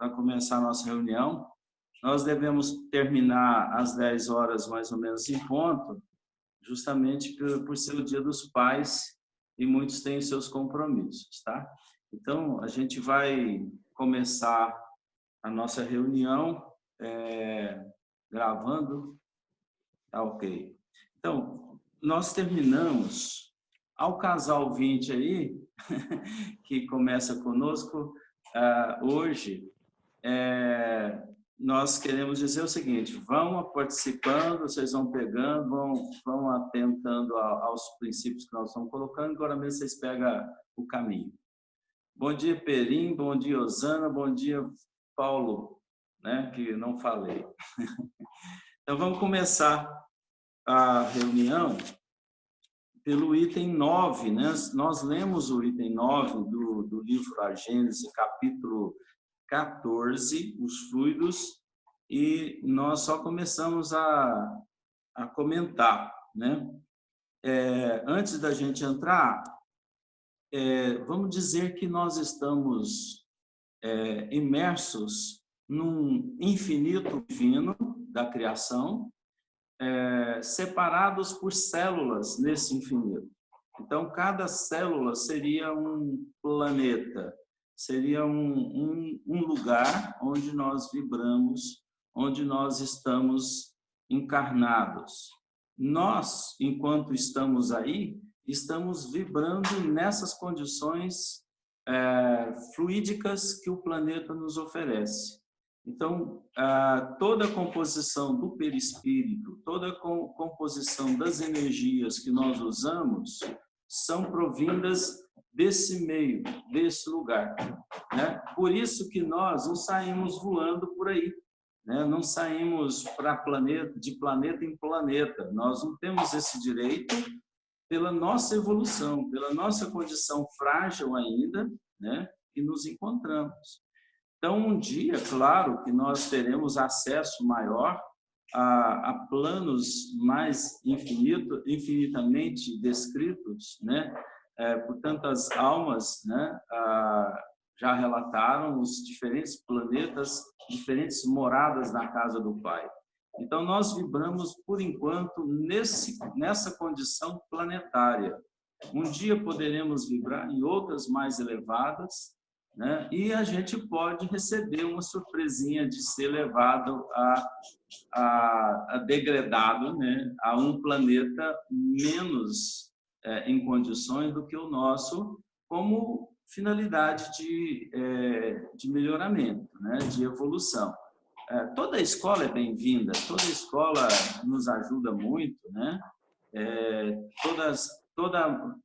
para começar a nossa reunião. Nós devemos terminar às 10 horas, mais ou menos, em ponto, justamente por ser o Dia dos Pais e muitos têm seus compromissos, tá? Então, a gente vai começar a nossa reunião gravando. Tá ok. Então, nós terminamos, ao casal 20 aí, que começa conosco hoje, nós queremos dizer o seguinte: vão participando, vocês vão pegando, vão atentando aos princípios que nós estamos colocando, agora mesmo vocês pegam o caminho. Bom dia, Perim, bom dia, Osana, bom dia, Paulo, né, que não falei. Então, vamos começar a reunião pelo item 9, né? Nós lemos o item 9 do livro A Gênese, capítulo 14, os fluidos, e nós só começamos a comentar, né? Antes da gente entrar, vamos dizer que nós estamos imersos num infinito divino da criação, separados por células nesse infinito. Então, cada célula seria um planeta, seria um lugar onde nós vibramos, onde nós estamos encarnados. Nós, enquanto estamos aí, estamos vibrando nessas condições fluídicas que o planeta nos oferece. Então, toda a composição do perispírito, toda a composição das energias que nós usamos são provindas desse meio, desse lugar, né? Por isso que nós não saímos voando por aí, né? Não saímos de planeta em planeta. Nós não temos esse direito pela nossa evolução, pela nossa condição frágil ainda, né? Que nos encontramos. Então, um dia, claro, que nós teremos acesso maior a planos mais infinitamente descritos, né? Portanto, as almas, né, já relataram os diferentes planetas, diferentes moradas na casa do Pai. Então, nós vibramos, por enquanto, nessa condição planetária. Um dia poderemos vibrar em outras mais elevadas, né? E a gente pode receber uma surpresinha de ser levado a degradado, né? A um planeta menos em condições do que o nosso, como finalidade de melhoramento, né? De evolução. Toda escola é bem-vinda, toda escola nos ajuda muito, né?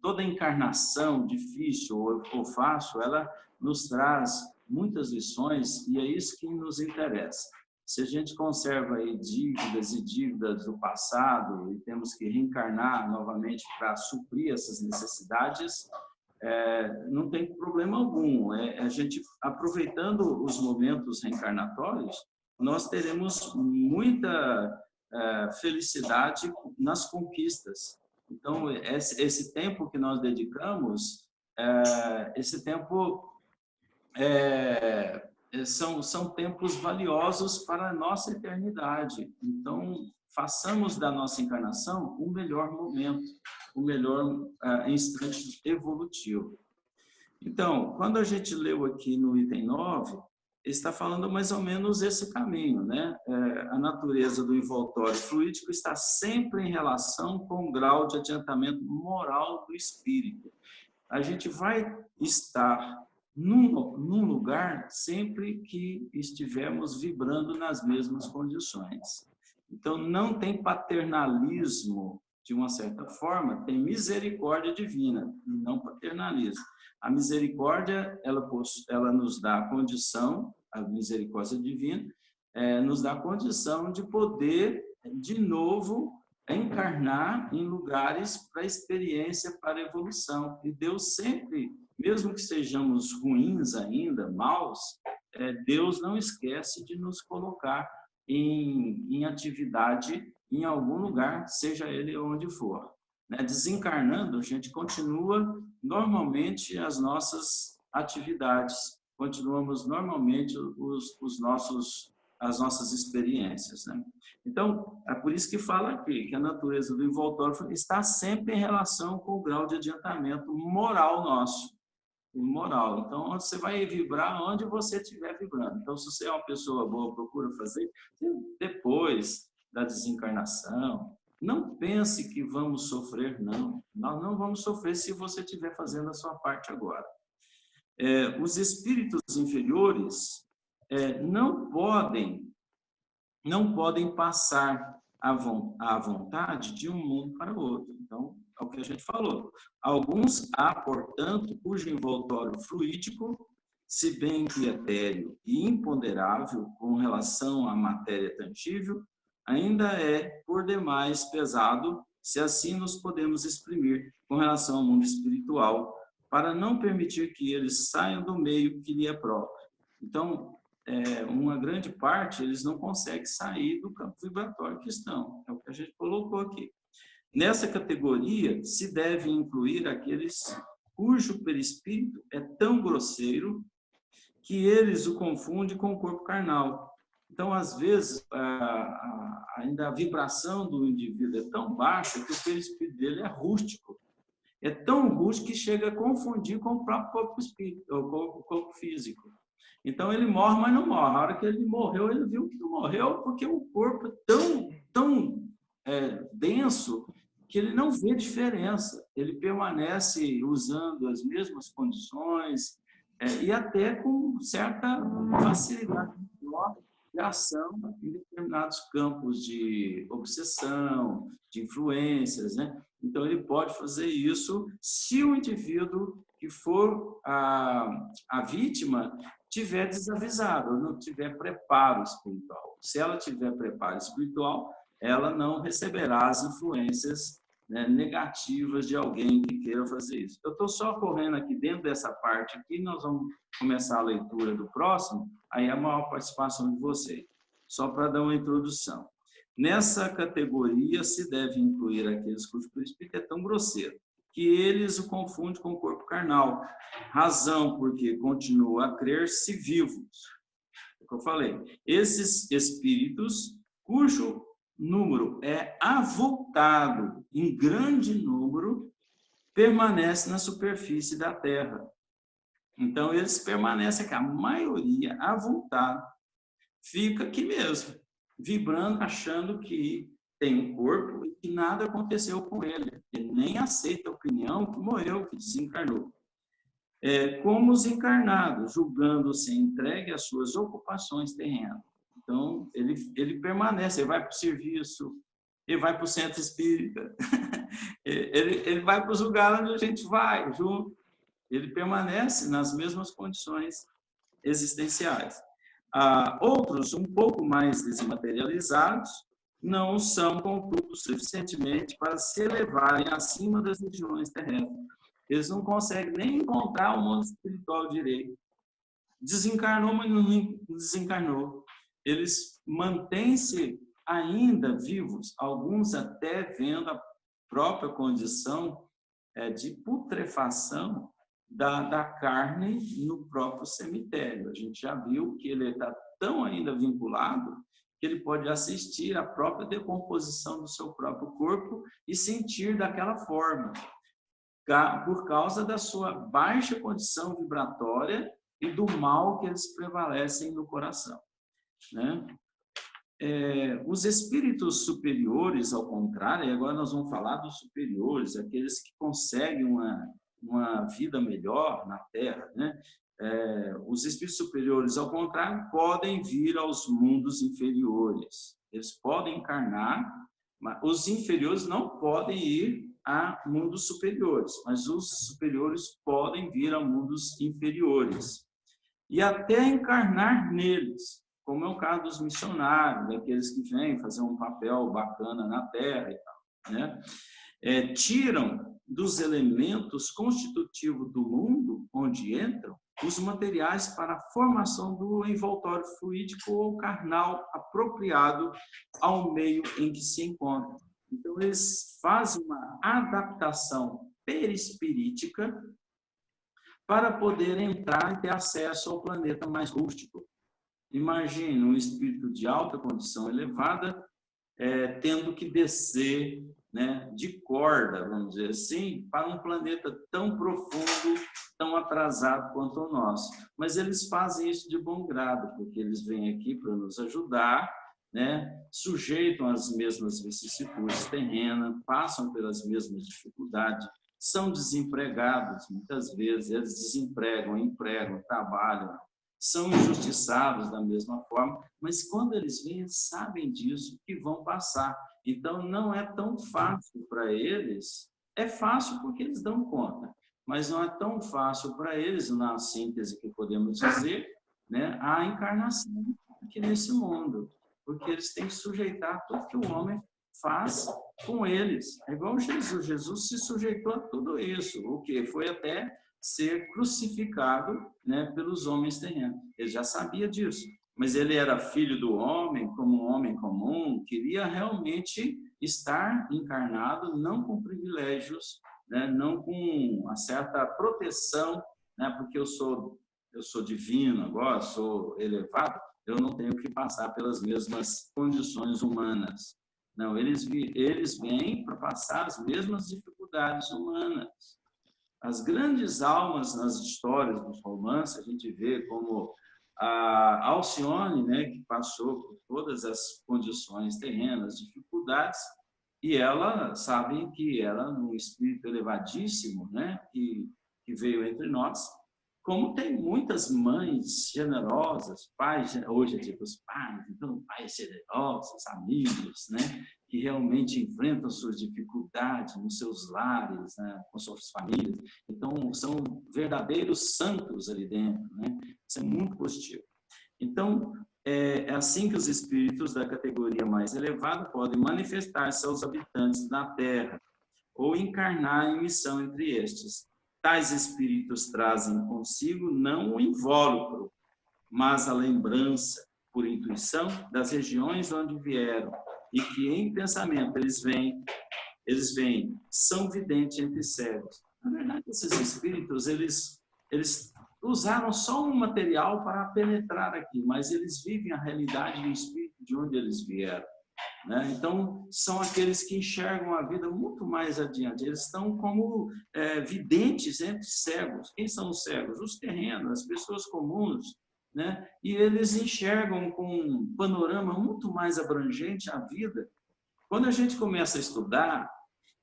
Toda encarnação difícil ou fácil, ela nos traz muitas lições e é isso que nos interessa. Se a gente conserva aí dívidas e dívidas do passado e temos que reencarnar novamente para suprir essas necessidades, não tem problema algum. A gente, aproveitando os momentos reencarnatórios, nós teremos muita felicidade nas conquistas. Então, esse tempo que nós dedicamos, esse tempo são tempos valiosos para a nossa eternidade. Então, façamos da nossa encarnação o melhor momento, o melhor instante evolutivo. Então, quando a gente leu aqui no item 9, está falando mais ou menos esse caminho, né? A natureza do envoltório fluídico está sempre em relação com o grau de adiantamento moral do espírito. A gente vai estar num lugar sempre que estivermos vibrando nas mesmas condições. Então, não tem paternalismo, de uma certa forma, tem misericórdia divina, e não paternalismo. A misericórdia, ela nos dá a condição, a misericórdia divina, nos dá a condição de poder, de novo, encarnar em lugares para experiência, para evolução. E Deus sempre, mesmo que sejamos ruins ainda, maus, Deus não esquece de nos colocar em atividade em algum lugar, seja ele onde for. Desencarnando, a gente continua normalmente as nossas atividades, continuamos normalmente as nossas experiências, né? Então, é por isso que fala aqui que a natureza do envoltório está sempre em relação com o grau de adiantamento moral nosso, moral. Então, você vai vibrar onde você estiver vibrando. Então, se você é uma pessoa boa, procura fazer depois da desencarnação. Não pense que vamos sofrer, não. Nós não vamos sofrer se você estiver fazendo a sua parte agora. Os espíritos inferiores não podem passar a vontade de um mundo para o outro. Então, é o que a gente falou. Alguns há, portanto, cujo envoltório fluídico, se bem que etéreo e imponderável com relação à matéria tangível, ainda é, por demais, pesado, se assim nos podemos exprimir com relação ao mundo espiritual, para não permitir que eles saiam do meio que lhe é próprio. Então, uma grande parte, eles não conseguem sair do campo vibratório que estão. É o que a gente colocou aqui. Nessa categoria, se deve incluir aqueles cujo perispírito é tão grosseiro que eles o confundem com o corpo carnal. Então, às vezes, ainda a vibração do indivíduo é tão baixa que o perispírito dele é rústico. É tão rústico que chega a confundir com o próprio corpo espírito, ou corpo físico. Então, ele morre, mas não morre. A hora que ele morreu, ele viu que não morreu porque o corpo é tão denso que ele não vê diferença. Ele permanece usando as mesmas condições e até com certa facilidade de ação em determinados campos de obsessão, de influências, né? Então, ele pode fazer isso se o indivíduo que for a vítima tiver desavisado, não tiver preparo espiritual. Se ela tiver preparo espiritual, ela não receberá as influências, né, negativas de alguém que queira fazer isso. Eu estou só correndo aqui dentro dessa parte aqui, nós vamos começar a leitura do próximo, aí a maior participação de vocês, só para dar uma introdução. Nessa categoria se deve incluir aqueles cujo perispírito é tão grosseiro que eles o confundem com o corpo carnal, razão porque continuam a crer-se vivos. É o que eu falei. Esses espíritos cujo número é avultado em grande número, permanece na superfície da Terra. Então, eles permanecem aqui, a maioria avultada, fica aqui mesmo, vibrando, achando que tem um corpo e que nada aconteceu com ele. Ele nem aceita a opinião que morreu, que desencarnou. Como os encarnados, julgando-se entregue às suas ocupações terrenas. Então, ele permanece, ele vai para o serviço, ele vai para o centro espírita, ele vai para os lugares onde a gente vai, junto. Ele permanece nas mesmas condições existenciais. Outros, um pouco mais desmaterializados, não são, contudo, suficientemente para se elevarem acima das regiões terrestres. Eles não conseguem nem encontrar o mundo espiritual direito. Desencarnou, mas não desencarnou. Eles mantêm-se ainda vivos, alguns até vendo a própria condição de putrefação da carne no próprio cemitério. A gente já viu que ele está tão ainda vinculado que ele pode assistir à própria decomposição do seu próprio corpo e sentir daquela forma, por causa da sua baixa condição vibratória e do mal que eles prevalecem no coração, né? Os espíritos superiores, ao contrário, e agora nós vamos falar dos superiores, aqueles que conseguem uma vida melhor na Terra, né? Os espíritos superiores, ao contrário, podem vir aos mundos inferiores. Eles podem encarnar, mas os inferiores não podem ir a mundos superiores, mas os superiores podem vir a mundos inferiores. E até encarnar neles, como é o caso dos missionários, daqueles que vêm fazer um papel bacana na Terra e tal, né? Tiram dos elementos constitutivos do mundo onde entram os materiais para a formação do envoltório fluídico ou carnal apropriado ao meio em que se encontram. Então, eles fazem uma adaptação perispirítica para poder entrar e ter acesso ao planeta mais rústico. Imagine um espírito de alta condição elevada tendo que descer, né, de corda, vamos dizer assim, para um planeta tão profundo, tão atrasado quanto o nosso. Mas eles fazem isso de bom grado, porque eles vêm aqui para nos ajudar, né, sujeitam às mesmas vicissitudes terrenas, passam pelas mesmas dificuldades, são desempregados, muitas vezes, eles desempregam, empregam, trabalham, são injustiçados da mesma forma, mas quando eles vêm, eles sabem disso, que vão passar. Então, não é tão fácil para eles, é fácil porque eles dão conta, mas não é tão fácil para eles, na síntese que podemos dizer, né, a encarnação aqui nesse mundo, porque eles têm que sujeitar tudo que o homem faz com eles. É igual Jesus, Jesus se sujeitou a tudo isso, o que foi até ser crucificado, né, pelos homens terrenos. Ele já sabia disso, mas ele era filho do homem, como um homem comum, queria realmente estar encarnado, não com privilégios, né, não com uma certa proteção, né, porque eu sou divino agora, sou elevado, eu não tenho que passar pelas mesmas condições humanas. Não, eles vêm para passar as mesmas dificuldades humanas. As grandes almas nas histórias dos romances, a gente vê como a Alcione, né, que passou por todas as condições terrenas, dificuldades, e ela, sabem que ela, num espírito elevadíssimo, né, que veio entre nós, como tem muitas mães generosas, pais, hoje é tipo os pais, então pais generosos, amigos, né, que realmente enfrentam suas dificuldades nos seus lares, né, com suas famílias. Então, são verdadeiros santos ali dentro, né? Isso é muito positivo. Então, é assim que os espíritos da categoria mais elevada podem manifestar-se aos habitantes da Terra ou encarnar em missão entre estes. Tais espíritos trazem consigo não o invólucro, mas a lembrança, por intuição, das regiões onde vieram, e que em pensamento eles vêm, são videntes entre cegos. Na verdade, esses espíritos, eles usaram só um material para penetrar aqui, mas eles vivem a realidade do espírito de onde eles vieram, né? Então, são aqueles que enxergam a vida muito mais adiante. Eles estão como videntes entre cegos. Quem são os cegos? Os terrenos, as pessoas comuns, né? E eles enxergam com um panorama muito mais abrangente a vida. Quando a gente começa a estudar,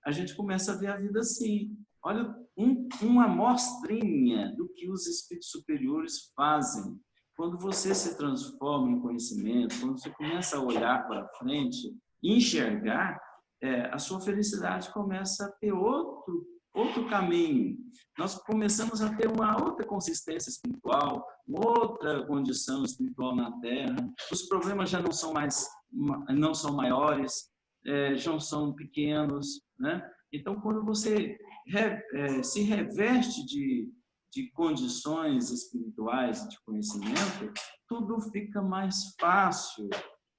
a gente começa a ver a vida assim. Olha, uma amostrinha do que os espíritos superiores fazem. Quando você se transforma em conhecimento, quando você começa a olhar para frente, enxergar, a sua felicidade começa a ter outro caminho. Nós começamos a ter uma outra consistência espiritual, outra condição espiritual na Terra. Os problemas já não são maiores, já são pequenos, né? Então, quando você se reveste de condições espirituais, de conhecimento, tudo fica mais fácil,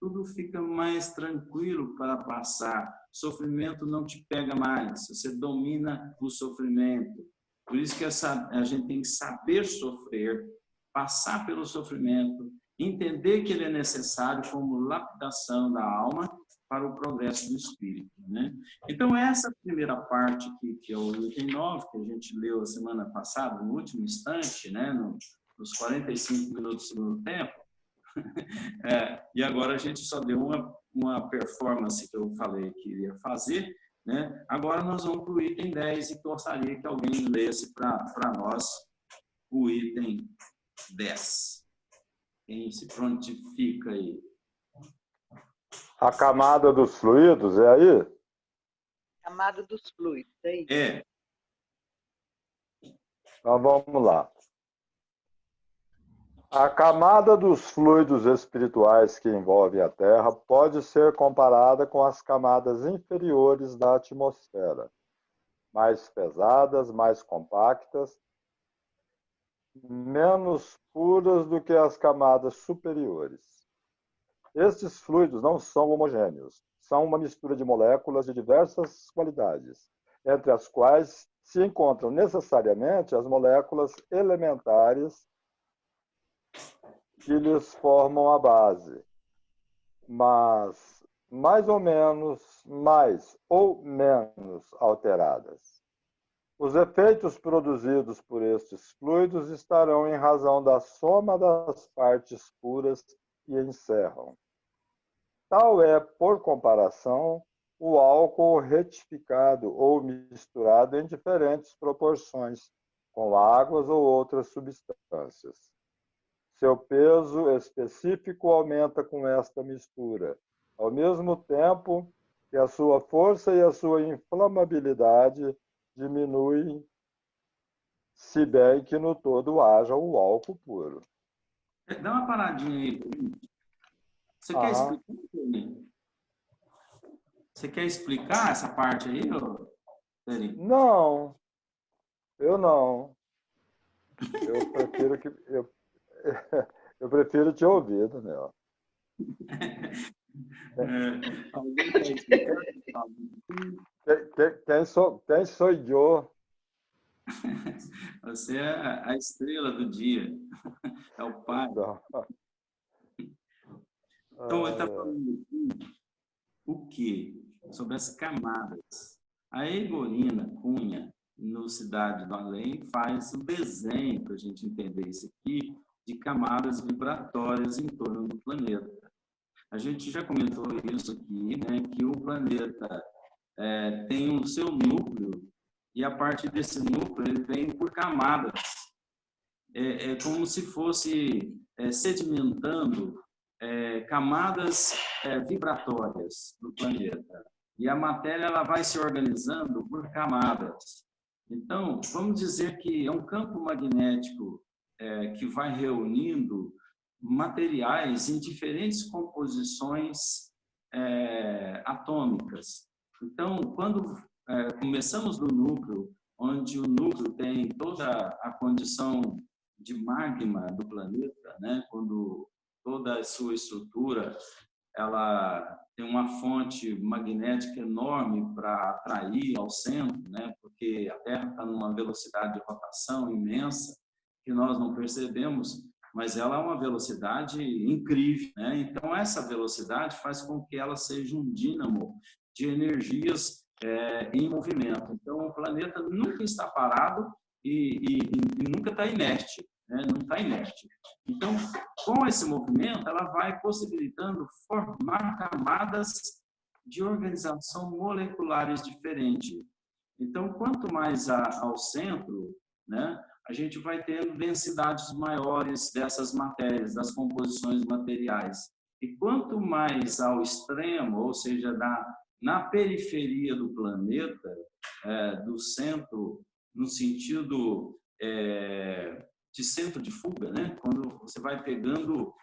tudo fica mais tranquilo para passar. O sofrimento não te pega mais, você domina o sofrimento. Por isso que a gente tem que saber sofrer, passar pelo sofrimento, entender que ele é necessário como lapidação da alma para o progresso do espírito, né? Então, essa primeira parte aqui, que é o item 9, que a gente leu a semana passada, no último instante, né, nos 45 minutos do segundo tempo, e agora a gente só deu uma performance que eu falei que iria fazer, né? Agora nós vamos para o item 10 e gostaria que alguém lesse para nós o item 10. Quem se prontifica aí? A camada dos fluidos, é aí? Camada dos fluidos, é isso. Então vamos lá. A camada dos fluidos espirituais que envolvem a Terra pode ser comparada com as camadas inferiores da atmosfera, mais pesadas, mais compactas, menos puras do que as camadas superiores. Estes fluidos não são homogêneos, são uma mistura de moléculas de diversas qualidades, entre as quais se encontram necessariamente as moléculas elementares que lhes formam a base, mas mais ou menos alteradas. Os efeitos produzidos por estes fluidos estarão em razão da soma das partes puras que encerram. Tal é, por comparação, o álcool retificado ou misturado em diferentes proporções, com águas ou outras substâncias. Seu peso específico aumenta com esta mistura, ao mesmo tempo que a sua força e a sua inflamabilidade diminuem, se bem que no todo haja o álcool puro. Dá uma paradinha aí. Você quer explicar? Você quer explicar essa parte aí, Eri? Não, eu não. Eu prefiro te ouvir, Daniel. Alguém quer explicar? Quem sou eu? Você é a estrela do dia. É o pai. Então, ele está falando aqui o quê? Sobre as camadas. A Egorina Cunha, no Cidade do Além, faz um desenho, para a gente entender isso aqui, de camadas vibratórias em torno do planeta. A gente já comentou isso aqui, né, que o planeta tem o seu núcleo, e a partir desse núcleo ele vem por camadas. É como se fosse sedimentando camadas vibratórias do planeta. E a matéria ela vai se organizando por camadas. Então, vamos dizer que é um campo magnético que vai reunindo materiais em diferentes composições atômicas. Então, quando começamos do núcleo, onde o núcleo tem toda a condição de magma do planeta, né? Quando toda a sua estrutura ela tem uma fonte magnética enorme para atrair ao centro, né? Porque a Terra está numa velocidade de rotação imensa que nós não percebemos, mas ela é uma velocidade incrível, né? Então essa velocidade faz com que ela seja um dínamo de energias em movimento. Então o planeta nunca está parado e nunca está inerte, né? Não está inerte. Então, com esse movimento, ela vai possibilitando formar camadas de organização moleculares diferentes. Então, quanto mais ao centro, né, a gente vai tendo densidades maiores dessas matérias, das composições materiais. E quanto mais ao extremo, ou seja, na periferia do planeta, do centro, no sentido de centro de fuga, né? Quando você vai pegando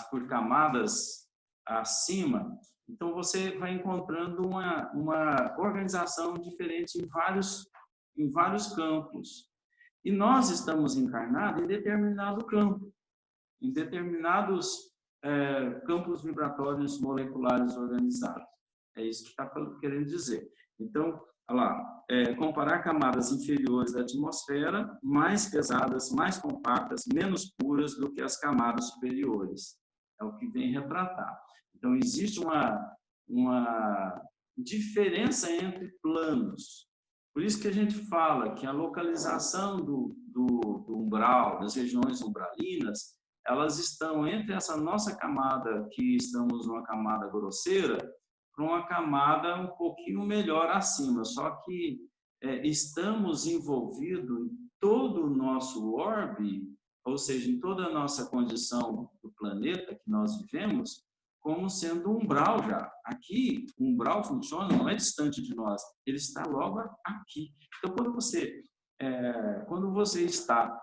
por camadas acima, então você vai encontrando uma organização diferente em vários campos. E nós estamos encarnados em determinado campo, em determinados campos vibratórios moleculares organizados. É isso que está querendo dizer. Então, olha lá, comparar camadas inferiores da atmosfera, mais pesadas, mais compactas, menos puras do que as camadas superiores. É o que vem retratar. Então, existe uma diferença entre planos. Por isso que a gente fala que a localização do umbral, das regiões umbralinas, elas estão entre essa nossa camada, que estamos numa camada grosseira, para uma camada um pouquinho melhor acima. Só que estamos envolvidos em todo o nosso orbe, ou seja, em toda a nossa condição do planeta que nós vivemos, como sendo um umbral já. Aqui, o umbral funciona, não é distante de nós, ele está logo aqui. Então, quando você está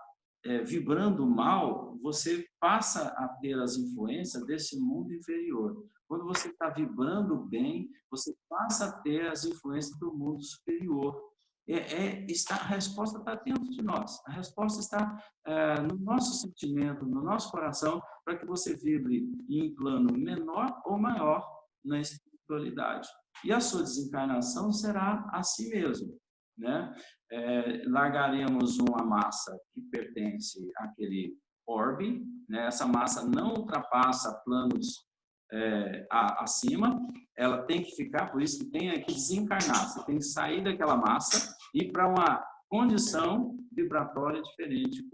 vibrando mal, você passa a ter as influências desse mundo inferior. Quando você está vibrando bem, você passa a ter as influências do mundo superior. A resposta está dentro de nós. A resposta está no nosso sentimento, no nosso coração, para que você vibre em plano menor ou maior na espiritualidade. E a sua desencarnação será assim mesmo, né? Largaremos uma massa que pertence àquele orbe, né? Essa massa não ultrapassa planos acima, ela tem que ficar, por isso que tem que desencarnar, você tem que sair daquela massa e ir para uma condição vibratória diferente,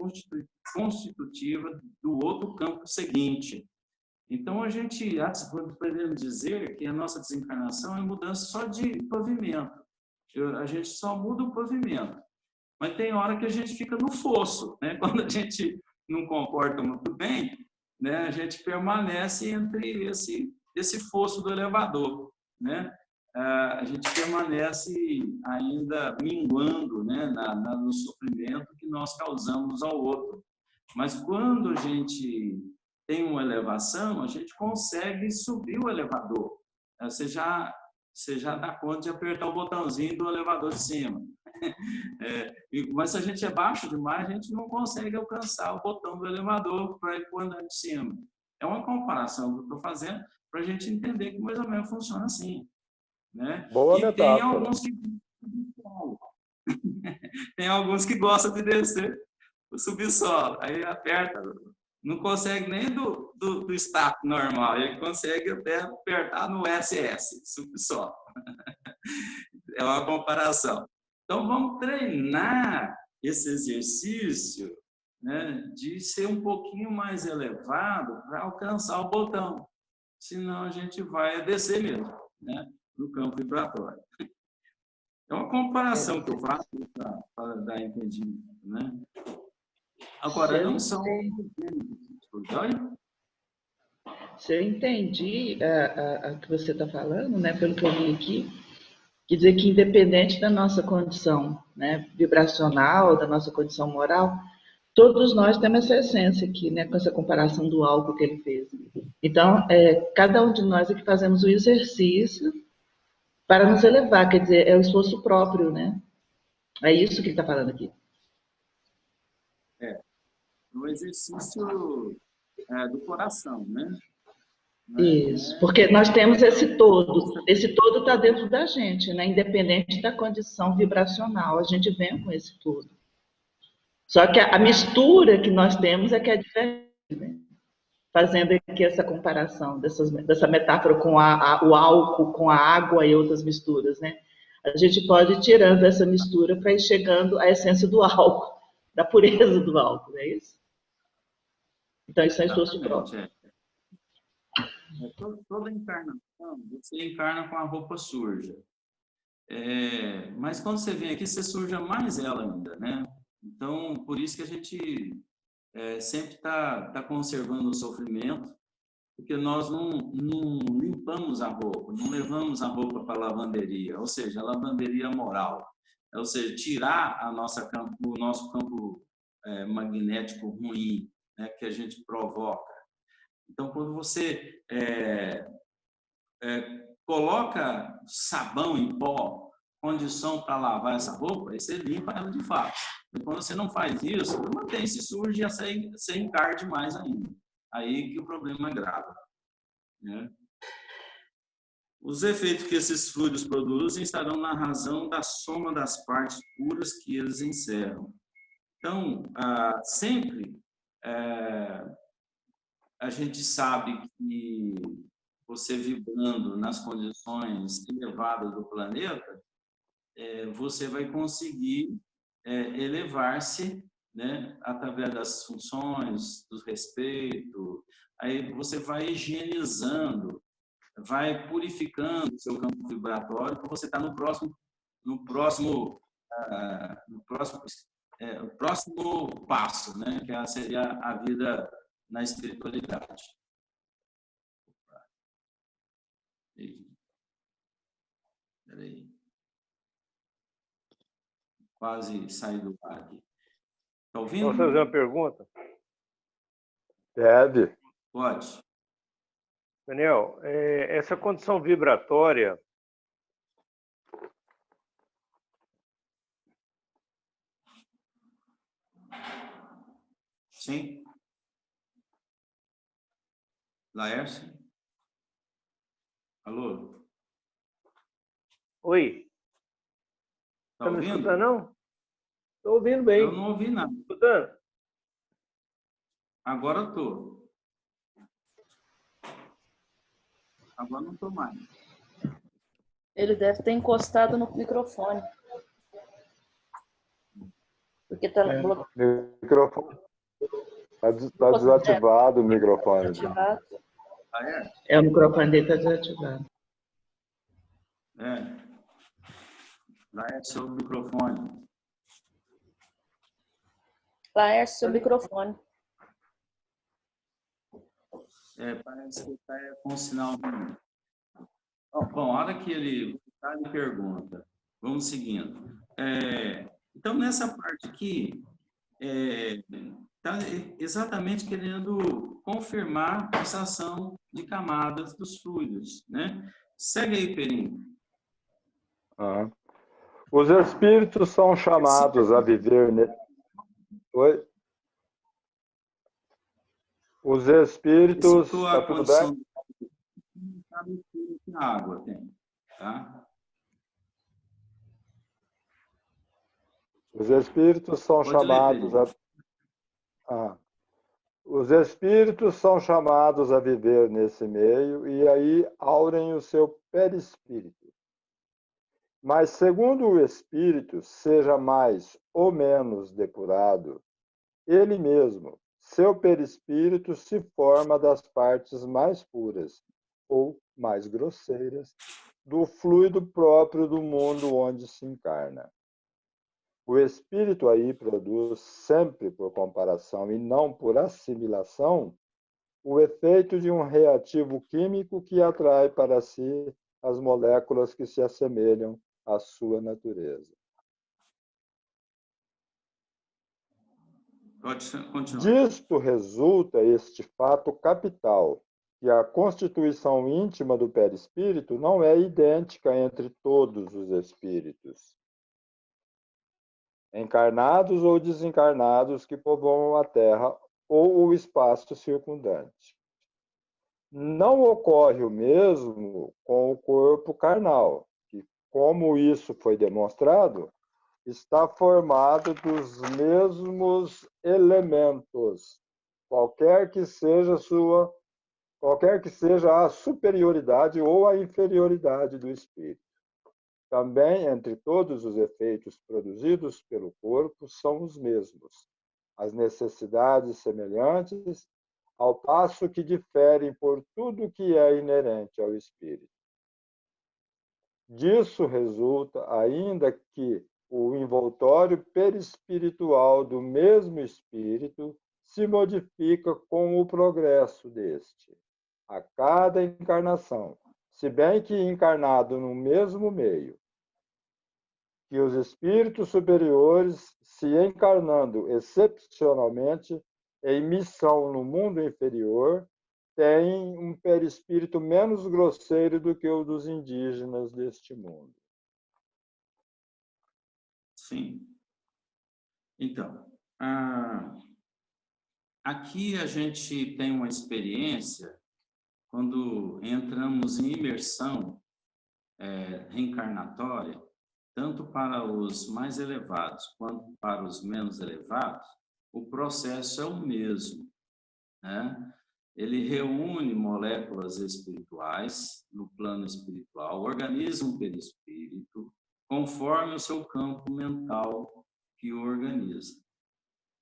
constitutiva do outro campo seguinte. Então, a gente podemos dizer que a nossa desencarnação é mudança só de pavimento. A gente só muda o pavimento. Mas tem hora que a gente fica no fosso, né? Quando a gente não comporta muito bem, né? A gente permanece entre esse fosso do elevador, né? A gente permanece ainda minguando, né? No sofrimento que nós causamos ao outro. Mas quando a gente tem uma elevação, a gente consegue subir o elevador. Você já dá conta de apertar o botãozinho do elevador de cima. Mas se a gente é baixo demais, a gente não consegue alcançar o botão do elevador para ir para o andar de cima. É uma comparação que eu estou fazendo para a gente entender que mais ou menos funciona assim, né? Boa E metáfora. Tem alguns que gostam de descer o subsolo, aí aperta, não consegue nem do status normal, ele consegue até apertar no SS, subsolo. É uma comparação. Então, vamos treinar esse exercício, né, de ser um pouquinho mais elevado para alcançar o botão. Senão, a gente vai descer mesmo, né, no campo vibratório. É uma comparação que eu faço para dar entendimento, né? Agora, não são... Se eu entendi o que você está falando, né, pelo que eu vi aqui, quer dizer que independente da nossa condição, né, vibracional, da nossa condição moral, todos nós temos essa essência aqui, né, com essa comparação do álcool que ele fez. Então, cada um de nós é que fazemos o exercício para nos elevar, quer dizer, é o esforço próprio, né? É isso que ele está falando aqui. No exercício do coração, né? Isso, porque nós temos esse todo está dentro da gente, né? Independente da condição vibracional, a gente vem com esse todo. Só que a mistura que nós temos é que é diferente, né? Fazendo aqui essa comparação dessa metáfora com o álcool, com a água e outras misturas, né? A gente pode ir tirando essa mistura para ir chegando à essência do álcool, da pureza do álcool, não é isso? Então, isso é esforço próprio. Toda encarnação, você encarna com a roupa suja. Mas quando você vem aqui, você suja mais ela ainda, né? Então, por isso que a gente sempre está conservando o sofrimento, porque nós não limpamos a roupa, não levamos a roupa para a lavanderia, ou seja, a lavanderia moral. Ou seja, tirar o nosso campo magnético ruim, né, que a gente provoca. Então, quando você coloca sabão em pó, condição para lavar essa roupa, aí você limpa ela de fato. E quando você não faz isso, mantém-se sujo e você encarde mais ainda. Aí que o problema é grave, né? Os efeitos que esses fluidos produzem estarão na razão da soma das partes puras que eles encerram. Então, sempre a gente sabe que você vibrando nas condições elevadas do planeta, você vai conseguir elevar-se, né, através das funções, do respeito. Aí você vai higienizando, vai purificando o seu campo vibratório para você estar no próximo passo, né, que seria a vida na espiritualidade. Peraí. Quase saí do ar aqui. Está ouvindo? Posso fazer uma pergunta? Deve. Pode. Daniel, essa condição vibratória, Sim. Laércio? Alô? Oi, Tá tá me ouvindo? escutando, não? Estou ouvindo bem. Eu não ouvi nada. Escutando? Agora eu tô. Agora não tô mais. Ele deve ter encostado no microfone. Porque tá bloqueado. Microfone. Tá desativado o microfone. Ativado. Ah, é? É, o microfone dele está desativado. É. Laércio, seu microfone. Laércio, seu microfone. Parece que está com sinal ruim. Bom, a hora que ele pergunta, vamos seguindo. Então, nessa parte aqui, está exatamente querendo confirmar a fixação de camadas dos fluidos, né? Segue aí, Perinho. Uhum. Os espíritos são chamados a viver... Oi? Os espíritos... Tá tudo bem? A água tem, tá? Os espíritos são chamados Os espíritos são chamados a viver nesse meio e aí aurem o seu perispírito. Mas segundo o espírito seja mais ou menos depurado, ele mesmo, seu perispírito, se forma das partes mais puras ou mais grosseiras do fluido próprio do mundo onde se encarna. O espírito aí produz, sempre por comparação e não por assimilação, o efeito de um reativo químico que atrai para si as moléculas que se assemelham à sua natureza. Pode continuar. Disto resulta este fato capital, que a constituição íntima do perispírito não é idêntica entre todos os espíritos, encarnados ou desencarnados, que povoam a Terra ou o espaço circundante. Não ocorre o mesmo com o corpo carnal, que, como isso foi demonstrado, está formado dos mesmos elementos, qualquer que seja a superioridade ou a inferioridade do espírito. Também, entre todos os efeitos produzidos pelo corpo, são os mesmos, as necessidades semelhantes, ao passo que diferem por tudo que é inerente ao espírito. Disso resulta ainda que o envoltório perispiritual do mesmo espírito se modifica com o progresso deste, a cada encarnação, se bem que encarnado no mesmo meio, que os espíritos superiores, se encarnando excepcionalmente em missão no mundo inferior, têm um perispírito menos grosseiro do que o dos indígenas deste mundo. Sim. Então, aqui a gente tem uma experiência quando entramos em imersão reencarnatória, tanto para os mais elevados quanto para os menos elevados, o processo é o mesmo, né? Ele reúne moléculas espirituais no plano espiritual, organiza um perispírito, conforme o seu campo mental que o organiza.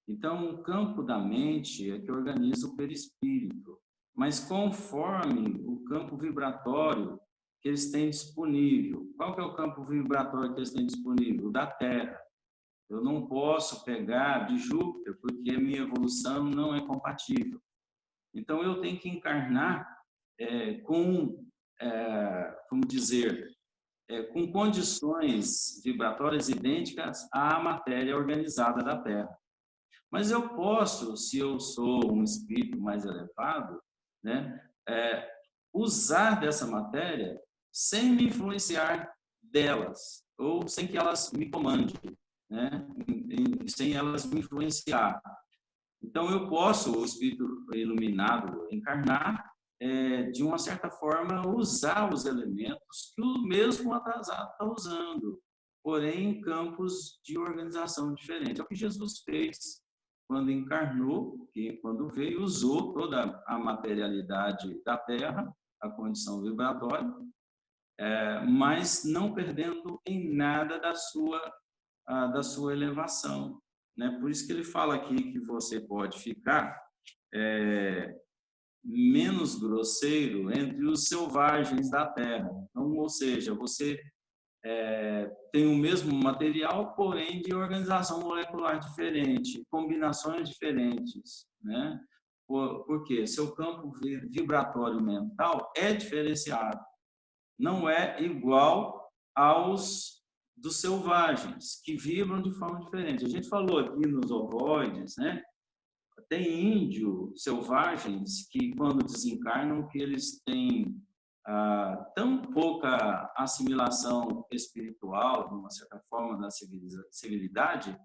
Então, o campo da mente é que organiza o perispírito, mas conforme o campo vibratório que eles têm disponível. Qual que é o campo vibratório que eles têm disponível? O da Terra. Eu não posso pegar de Júpiter, porque a minha evolução não é compatível. Então, eu tenho que encarnar com condições vibratórias idênticas à matéria organizada da Terra. Mas eu posso, se eu sou um espírito mais elevado, né, usar dessa matéria sem me influenciar delas, ou sem que elas me comandem, né, sem elas me influenciar. Então, eu posso, o espírito iluminado, encarnar de uma certa forma, usar os elementos que o mesmo atrasado está usando, porém em campos de organização diferente. É o que Jesus fez quando encarnou, que quando veio, usou toda a materialidade da Terra, a condição vibratória, mas não perdendo em nada da sua elevação, né? Por isso que ele fala aqui que você pode ficar menos grosseiro entre os selvagens da terra. Então, ou seja, você tem o mesmo material, porém de organização molecular diferente, combinações diferentes, né? Por quê? Seu campo vibratório mental é diferenciado, não é igual aos dos selvagens, que vibram de forma diferente. A gente falou aqui nos ovoides, né? Tem índio selvagens que, quando desencarnam, que eles têm tão pouca assimilação espiritual, de uma certa forma, da civilidade,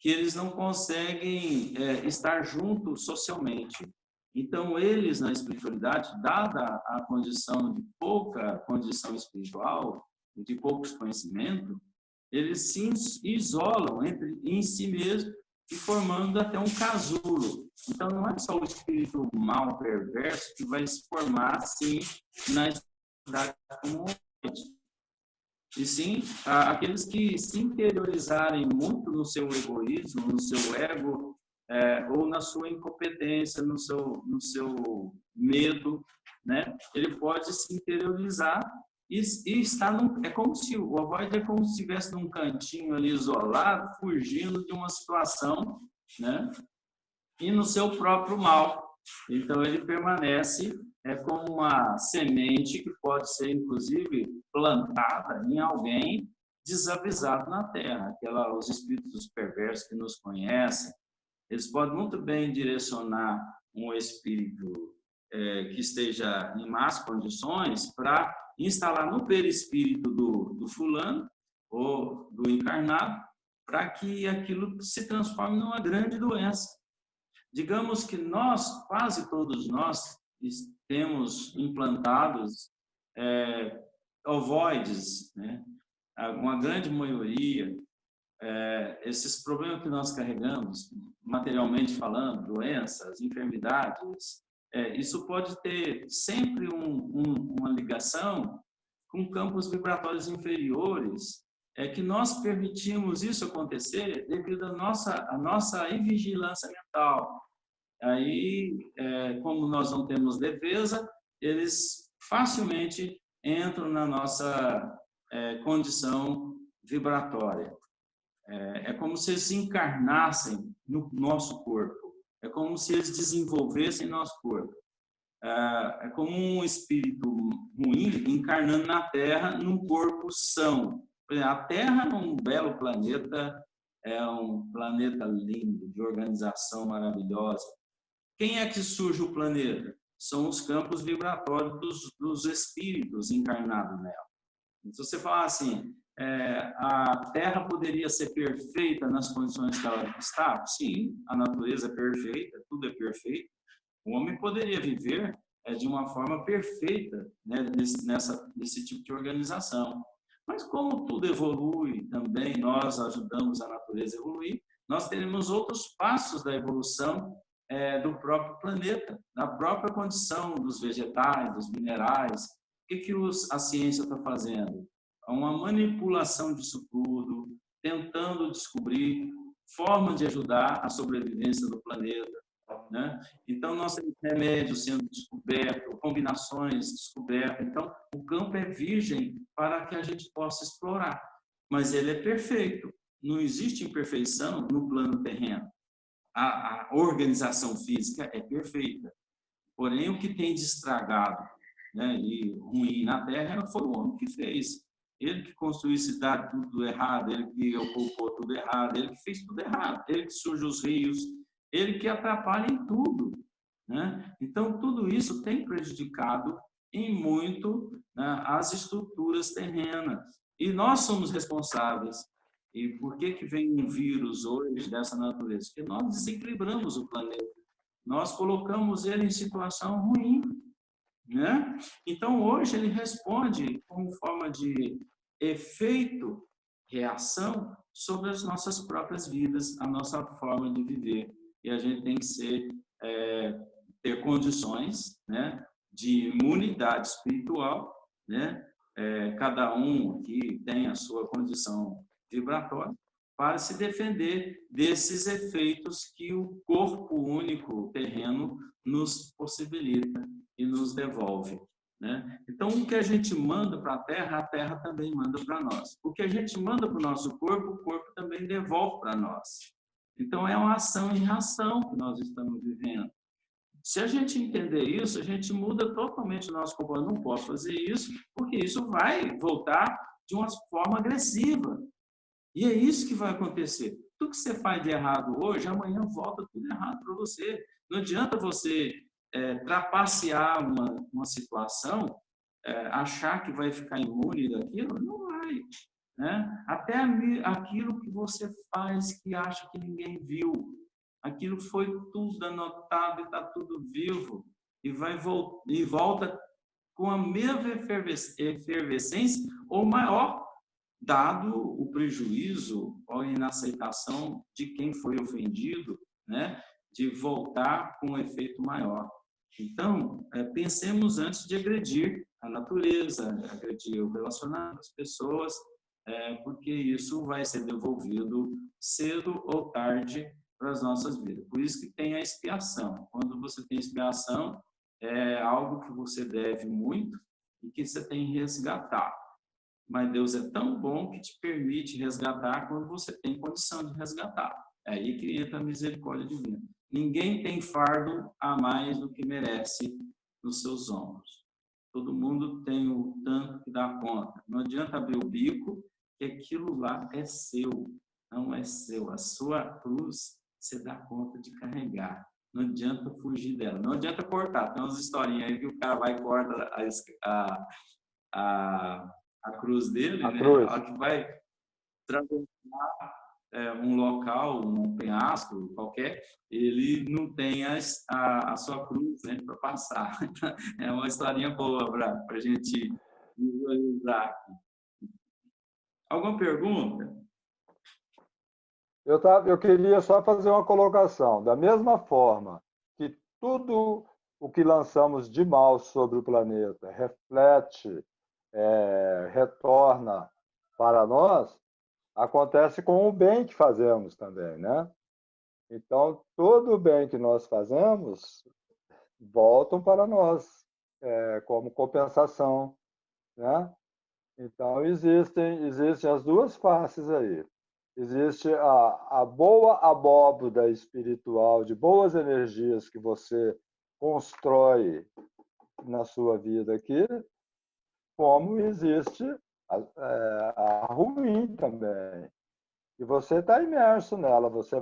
que eles não conseguem estar juntos socialmente. Então, eles, na espiritualidade, dada a condição de pouca condição espiritual, de poucos conhecimentos, eles se isolam em si mesmos e formando até um casulo. Então, não é só o espírito mal, perverso, que vai se formar assim na espiritualidade como hoje. E sim, aqueles que se interiorizarem muito no seu egoísmo, no seu ego, ou na sua incompetência, no seu medo, né? Ele pode se interiorizar e está é como se o ovoide é como se estivesse num cantinho ali isolado, fugindo de uma situação, né? E no seu próprio mal. Então ele permanece como uma semente que pode ser inclusive plantada em alguém desavisado na terra. Os espíritos perversos que nos conhecem, eles podem muito bem direcionar um espírito que esteja em más condições para instalar no perispírito do fulano ou do encarnado, para que aquilo se transforme numa grande doença. Digamos que quase todos nós, temos implantados ovoides, né? Uma grande maioria, esses problemas que nós carregamos, materialmente falando, doenças, enfermidades, isso pode ter sempre uma ligação com campos vibratórios inferiores, que nós permitimos isso acontecer devido à nossa invigilância mental. Aí, como nós não temos leveza, eles facilmente entram na nossa condição vibratória. É como se eles encarnassem no nosso corpo. É como se eles desenvolvessem nosso corpo. É como um espírito ruim encarnando na Terra num corpo são. A Terra é um belo planeta, é um planeta lindo, de organização maravilhosa. Quem é que surge o planeta? São os campos vibratórios dos espíritos encarnados nela. Se você falar assim, a Terra poderia ser perfeita nas condições que ela está? Sim, a natureza é perfeita, tudo é perfeito. O homem poderia viver de uma forma perfeita, né, nesse tipo de organização. Mas como tudo evolui também, nós ajudamos a natureza a evoluir, nós teremos outros passos da evolução do próprio planeta, da própria condição dos vegetais, dos minerais. O que a ciência está fazendo? Uma manipulação disso tudo, tentando descobrir formas de ajudar a sobrevivência do planeta, né? Então, nós temos remédios sendo descobertos, combinações descobertas. Então, o campo é virgem para que a gente possa explorar. Mas ele é perfeito. Não existe imperfeição no plano terreno. A organização física é perfeita. Porém, o que tem de estragado, né, e ruim na Terra foi o homem que fez. Ele que construiu cidade tudo errado, ele que ocupou tudo errado, ele que fez tudo errado, ele que surge os rios, ele que atrapalha em tudo, né? Então, tudo isso tem prejudicado em muito, né, as estruturas terrenas. E nós somos responsáveis. E por que vem um vírus hoje dessa natureza? Porque nós desequilibramos o planeta. Nós colocamos ele em situação ruim. né? Então, hoje, ele responde como forma de efeito, reação sobre as nossas próprias vidas, a nossa forma de viver. E a gente tem que ter condições, né, de imunidade espiritual, né? Cada um aqui tem a sua condição vibratória para se defender desses efeitos que o corpo único terreno nos possibilita e nos devolve, né? Então, o que a gente manda para a Terra também manda para nós. O que a gente manda para o nosso corpo, o corpo também devolve para nós. Então, é uma ação e reação que nós estamos vivendo. Se a gente entender isso, a gente muda totalmente o nosso comportamento. Não posso fazer isso, porque isso vai voltar de uma forma agressiva. E é isso que vai acontecer. Tudo que você faz de errado hoje, amanhã volta tudo errado para você. Não adianta você trapacear uma situação, achar que vai ficar imune daquilo, não vai. Né? Até aquilo que você faz que acha que ninguém viu, aquilo foi tudo anotado e está tudo vivo, e volta com a mesma efervescência ou maior, dado o prejuízo ou inaceitação de quem foi ofendido, né, de voltar com um efeito maior. Então, pensemos antes de agredir a natureza, agredir o relacionamento das pessoas, porque isso vai ser devolvido cedo ou tarde para as nossas vidas. Por isso que tem a expiação. Quando você tem expiação, é algo que você deve muito e que você tem que resgatar. Mas Deus é tão bom que te permite resgatar quando você tem condição de resgatar. É aí que entra a misericórdia divina. Ninguém tem fardo a mais do que merece nos seus ombros. Todo mundo tem o tanto que dá conta. Não adianta abrir o bico, que aquilo lá é seu, não é seu. A sua cruz você dá conta de carregar. Não adianta fugir dela. Não adianta cortar. Tem umas historinhas aí que o cara vai e corta a cruz dele, A né? cruz. A hora que vai transformar um local, um penhasco qualquer, ele não tem a sua cruz, né, para passar. É uma historinha boa para a gente visualizar aqui. Alguma pergunta? Eu queria só fazer uma colocação. Da mesma forma que tudo o que lançamos de mal sobre o planeta reflete, retorna para nós, acontece com o bem que fazemos também, né? Então, todo o bem que nós fazemos voltam para nós, como compensação, né? Então, existem as duas faces aí. Existe a boa abóboda espiritual, de boas energias que você constrói na sua vida aqui, como existe a ruim também. E você está imerso nela, você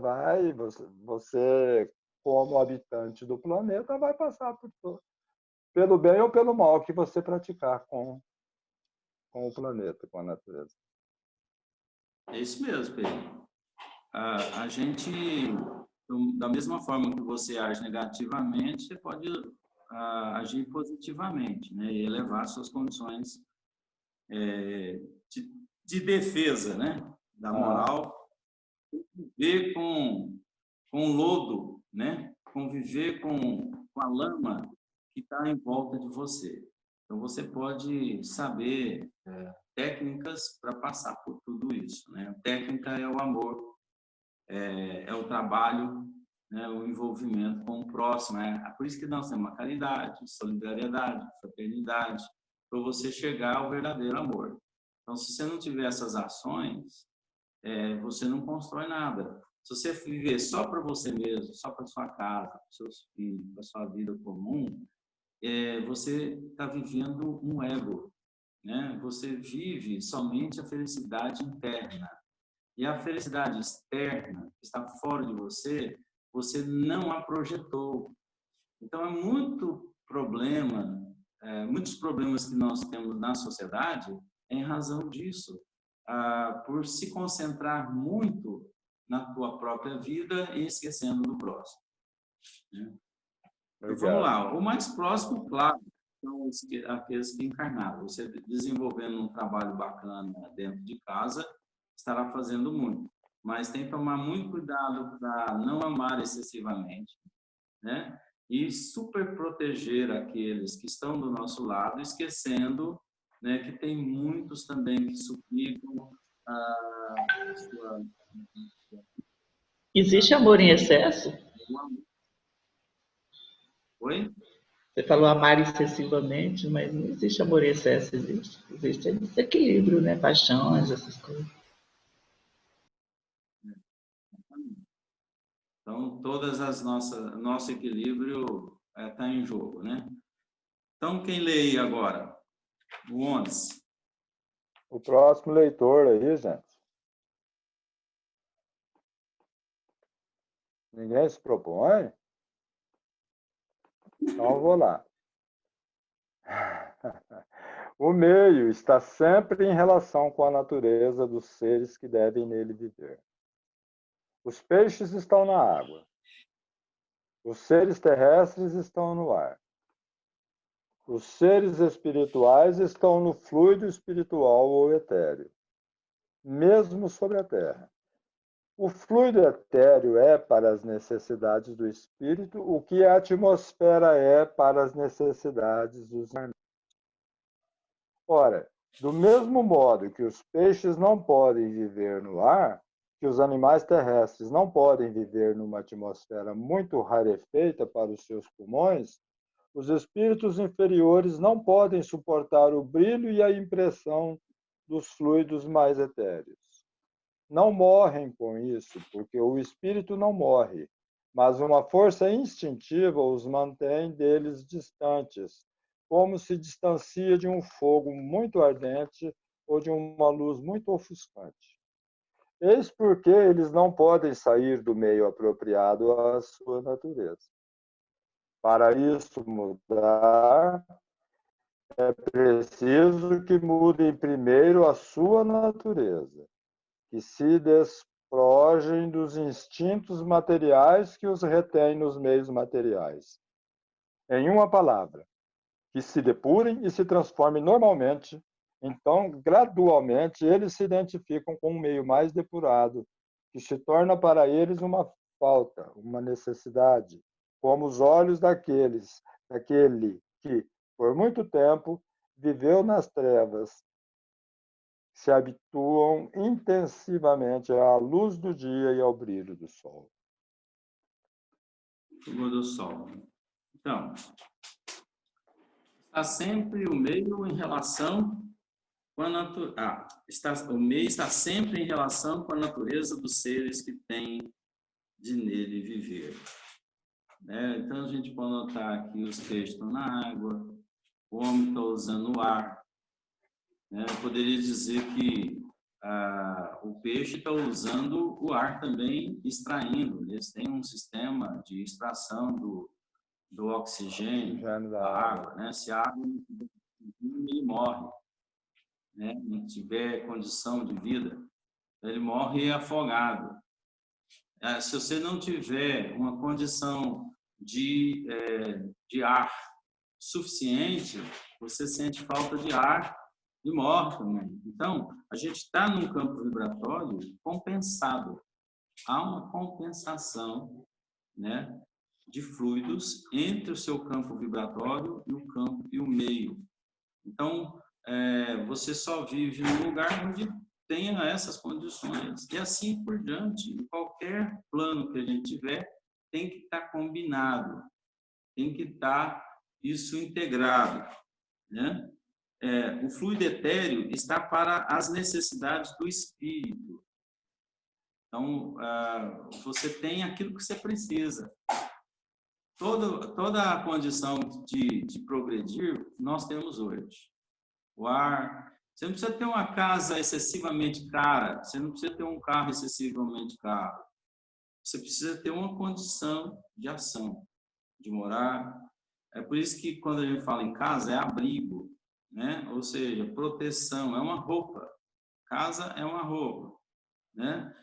como habitante do planeta, vai passar pelo bem ou pelo mal que você praticar com o planeta, com a natureza. É isso mesmo, Pedro. A gente, da mesma forma que você age negativamente, você pode agir positivamente, né? E elevar suas condições de defesa, né? Da moral. Conviver com lodo, né? Conviver com a lama que está em volta de você. Então, você pode saber técnicas para passar por tudo isso, né? A técnica é o amor, é o trabalho, né? O envolvimento com o próximo. Por isso que nós temos a caridade, solidariedade, fraternidade, para você chegar ao verdadeiro amor. Então, se você não tiver essas ações, você não constrói nada. Se você viver só para você mesmo, só para sua casa, para seus filhos, para sua vida comum, você está vivendo um ego, né? Você vive somente a felicidade interna. E a felicidade externa, que está fora de você, você não a projetou. Então, muitos problemas que nós temos na sociedade em razão disso, por se concentrar muito na tua própria vida e esquecendo do próximo. Né? Então, vamos lá. O mais próximo, claro, são aqueles que encarnaram. Você desenvolvendo um trabalho bacana dentro de casa, estará fazendo muito. Mas tem que tomar muito cuidado para não amar excessivamente, né? E super proteger aqueles que estão do nosso lado, esquecendo, né, que tem muitos também que suplicam a sua... Existe amor em excesso? Oi? Você falou amar excessivamente, mas não existe amor em excesso, existe. Existe desequilíbrio, né? Paixões, essas coisas. Então, todas as nosso equilíbrio está em jogo, né? Então, quem lê aí agora? O 11. O próximo leitor aí, gente. Ninguém se propõe? Então eu vou lá. O meio está sempre em relação com a natureza dos seres que devem nele viver. Os peixes estão na água. Os seres terrestres estão no ar. Os seres espirituais estão no fluido espiritual ou etéreo, mesmo sobre a Terra. O fluido etéreo é para as necessidades do espírito o que a atmosfera é para as necessidades dos animais. Ora, do mesmo modo que os peixes não podem viver no ar, que os animais terrestres não podem viver numa atmosfera muito rarefeita para os seus pulmões, os espíritos inferiores não podem suportar o brilho e a impressão dos fluidos mais etéreos. Não morrem com isso, porque o espírito não morre, mas uma força instintiva os mantém deles distantes, como se distancia de um fogo muito ardente ou de uma luz muito ofuscante. Eis porque eles não podem sair do meio apropriado à sua natureza. Para isso mudar, é preciso que mudem primeiro a sua natureza, que se desprojem dos instintos materiais que os retêm nos meios materiais. Em uma palavra, que se depurem e se transformem normalmente, então, gradualmente, eles se identificam com um meio mais depurado, que se torna para eles uma falta, uma necessidade, como os olhos daquele que, por muito tempo, viveu nas trevas, se habituam intensivamente à luz do dia e ao brilho do sol. Do sol. Então, está sempre o meio em relação com a natureza. O meio está sempre em relação com a natureza dos seres que têm de nele viver. Então, a gente pode notar aqui os peixes estão na água, o homem está usando o ar. Eu poderia dizer que o peixe está usando o ar também, extraindo. Eles têm um sistema de extração do oxigênio da água. Né? Se a água não tiver oxigênio, ele morre. Né? Não tiver condição de vida, ele morre afogado. Se você não tiver uma condição de ar suficiente, você sente falta de ar e morre também. Então, a gente está num campo vibratório compensado. Há uma compensação, né, de fluidos entre o seu campo vibratório e o campo e o meio. Então, você só vive num lugar onde tenha essas condições. E assim por diante, em qualquer plano que a gente tiver, tem que estar combinado, tem que estar isso integrado, né? O fluido etéreo está para as necessidades do espírito. Então, você tem aquilo que você precisa. Toda a condição de progredir, nós temos hoje. O ar. Você não precisa ter uma casa excessivamente cara, você não precisa ter um carro excessivamente caro. Você precisa ter uma condição de ação, de morar. É por isso que quando a gente fala em casa, é abrigo, né? Ou seja, proteção, é uma roupa. Casa é uma roupa, né?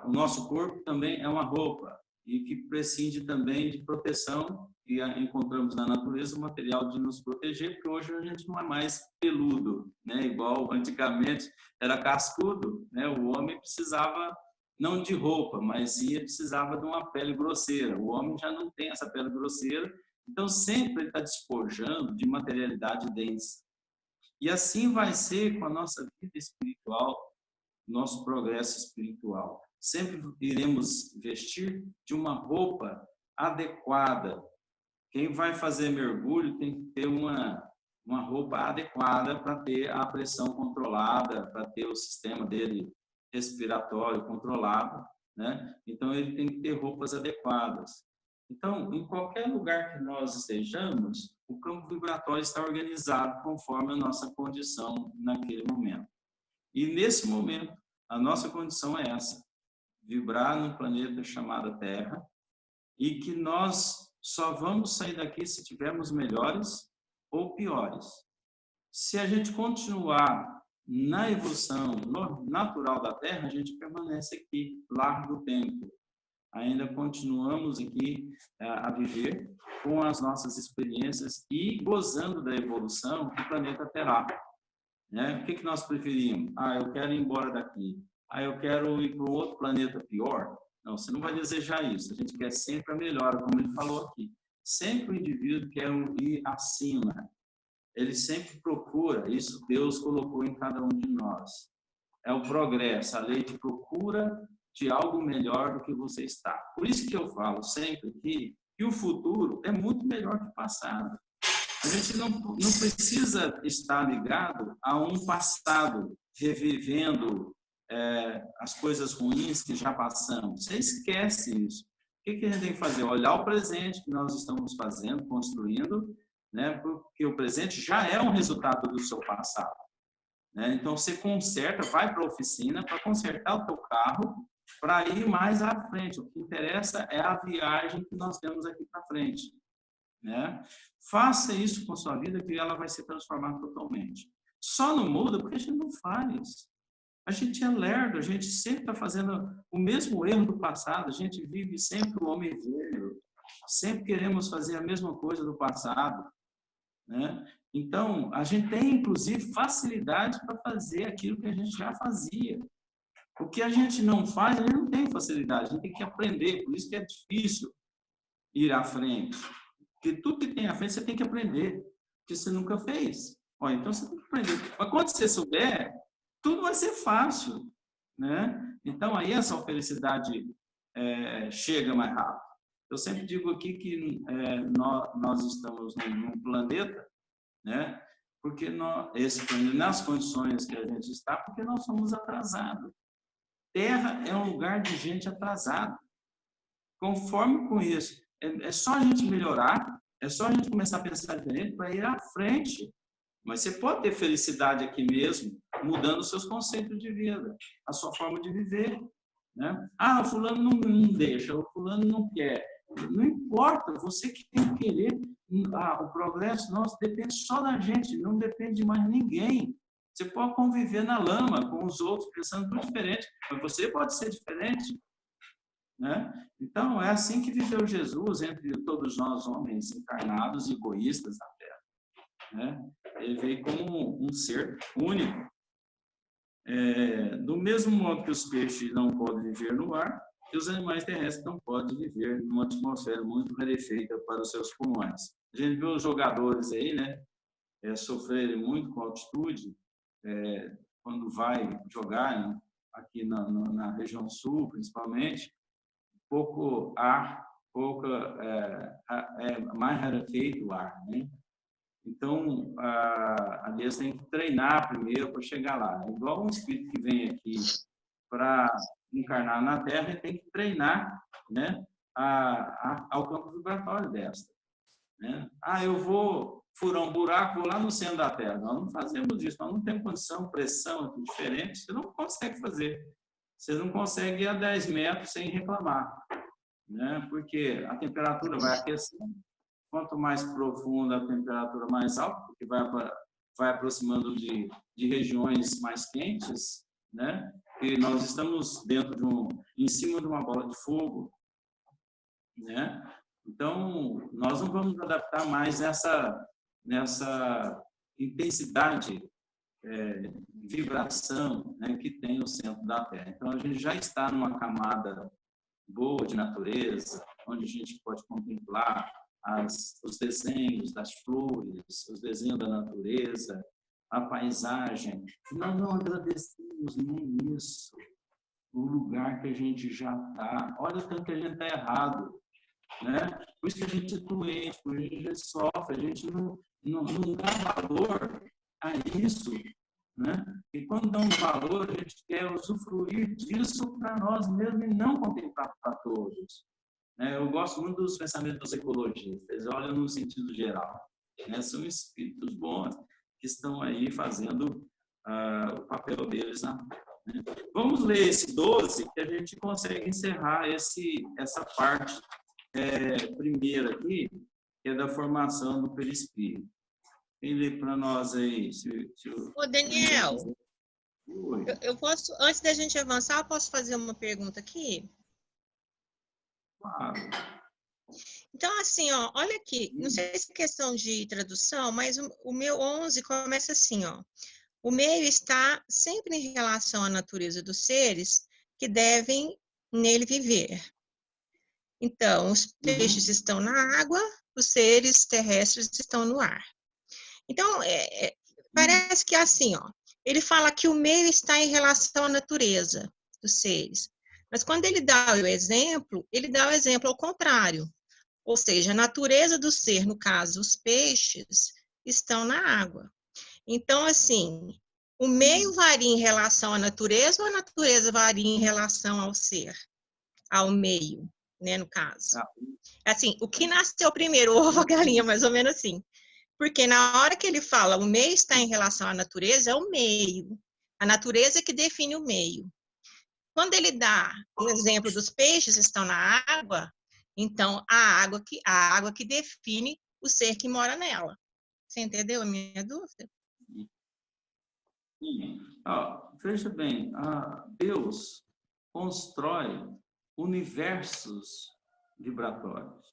O nosso corpo também é uma roupa e que prescinde também de proteção encontramos na natureza o material de nos proteger, porque hoje a gente não é mais peludo, né? Igual antigamente era cascudo, né? O homem precisava não de roupa, mas precisava de uma pele grosseira. O homem já não tem essa pele grosseira, então sempre está despojando de materialidade densa. E assim vai ser com a nossa vida espiritual, nosso progresso espiritual. Sempre iremos vestir de uma roupa adequada. Quem vai fazer mergulho tem que ter uma roupa adequada para ter a pressão controlada, para ter o sistema dele respiratório controlado, né? Então, ele tem que ter roupas adequadas. Então, em qualquer lugar que nós estejamos, o campo vibratório está organizado conforme a nossa condição naquele momento. E, nesse momento, a nossa condição é essa, vibrar num planeta chamado Terra, e que nós só vamos sair daqui se tivermos melhores ou piores. Se a gente continuar na evolução natural da Terra, a gente permanece aqui, largo do tempo. Ainda continuamos aqui a viver com as nossas experiências e gozando da evolução que o planeta terá. Né? O que nós preferimos? Eu quero ir embora daqui. Eu quero ir para um outro planeta pior. Não, você não vai desejar isso. A gente quer sempre a melhora, como ele falou aqui. Sempre o indivíduo quer ir acima. Ele sempre procura, isso Deus colocou em cada um de nós. É o progresso, a lei de procura de algo melhor do que você está. Por isso que eu falo sempre que o futuro é muito melhor que o passado. A gente não precisa estar ligado a um passado, revivendo as coisas ruins que já passamos. Você esquece isso. O que a gente tem que fazer? Olhar o presente que nós estamos fazendo, construindo, né? Porque o presente já é um resultado do seu passado. Né? Então, você conserta, vai para a oficina para consertar o teu carro, para ir mais à frente. O que interessa é a viagem que nós temos aqui para frente. Né? Faça isso com a sua vida que ela vai se transformar totalmente. Só não muda porque a gente não faz. A gente é lerdo, a gente sempre está fazendo o mesmo erro do passado, a gente vive sempre o homem velho, sempre queremos fazer a mesma coisa do passado. Né? Então, a gente tem, inclusive, facilidade para fazer aquilo que a gente já fazia. O que a gente não faz, a gente não tem facilidade, a gente tem que aprender, por isso que é difícil ir à frente. Porque tudo que tem à frente você tem que aprender, porque você nunca fez. Então você tem que aprender. Mas quando você souber, tudo vai ser fácil. Né? Então aí essa felicidade chega mais rápido. Eu sempre digo aqui que nós estamos num planeta, né? Porque esse planeta, nas condições que a gente está, porque nós somos atrasados. Terra é um lugar de gente atrasada. Conforme com isso, é só a gente melhorar, é só a gente começar a pensar diferente para ir à frente. Mas você pode ter felicidade aqui mesmo, mudando os seus conceitos de vida, a sua forma de viver. Né? O fulano não deixa, o fulano não quer. Não importa, você que tem que querer. O progresso nosso depende só da gente, não depende de mais ninguém. Você pode conviver na lama com os outros, pensando tudo diferente, mas você pode ser diferente. Né? Então, é assim que viveu Jesus entre todos nós, homens encarnados e egoístas na Terra. Né? Ele veio como um ser único. Do mesmo modo que os peixes não podem viver no ar, e os animais terrestres não podem viver numa atmosfera muito rarefeita para os seus pulmões. A gente vê os jogadores aí, né, sofrerem muito com altitude, quando vai jogar aqui na região sul, principalmente, pouco ar, mais rarefeito o ar, né? Então, aliás, tem que treinar primeiro para chegar lá. É igual um espírito que vem aqui para encarnar na Terra, ele tem que treinar, né, ao campo vibratório desta. Né? Eu vou furar um buraco, vou lá no centro da Terra. Nós não fazemos isso, nós não temos condição, pressão é tudo diferente, você não consegue fazer. Você não consegue ir a 10 metros sem reclamar, né? Porque a temperatura vai aquecendo. Quanto mais profunda a temperatura, mais alta, porque vai aproximando de regiões mais quentes, né? E nós estamos em cima de uma bola de fogo, né? Então, nós não vamos adaptar mais nessa intensidade, vibração, né, que tem o centro da Terra. Então, a gente já está numa camada boa de natureza, onde a gente pode contemplar os desenhos das flores, os desenhos da natureza, a paisagem. Nós não agradecemos nem isso, o lugar que a gente já está. Olha o tanto que a gente está errado, né? Por isso que a gente é doente, por isso que a gente sofre, a gente não dá valor a isso, né? E quando damos valor, a gente quer usufruir disso para nós mesmos e não contemplar para todos. Eu gosto muito dos pensamentos dos ecologistas, eles olham no sentido geral, né? São espíritos bons que estão aí fazendo o papel deles, né? Vamos ler esse 12, que a gente consegue encerrar essa parte primeira aqui, que é da formação do perispírito. Quem lê para nós aí? Ô, Daniel, eu posso, antes da gente avançar, eu posso fazer uma pergunta aqui? Claro. Então, assim, ó, olha aqui, não sei se é questão de tradução, mas o meu 11 começa assim, ó. O meio está sempre em relação à natureza dos seres que devem nele viver. Então, os peixes estão na água, os seres terrestres estão no ar. Então, parece que é assim, ó, ele fala que o meio está em relação à natureza dos seres. Mas quando ele dá o exemplo ao contrário. Ou seja, a natureza do ser, no caso, os peixes, estão na água. Então, assim, o meio varia em relação à natureza ou a natureza varia em relação ao ser, ao meio, né, no caso? Assim, o que nasceu primeiro, o ovo ou a galinha, mais ou menos assim. Porque na hora que ele fala o meio está em relação à natureza, é o meio. A natureza é que define o meio. Quando ele dá o exemplo dos peixes estão na água, então a água que define o ser que mora nela. Você entendeu a minha dúvida? Sim. Veja bem, Deus constrói universos vibratórios.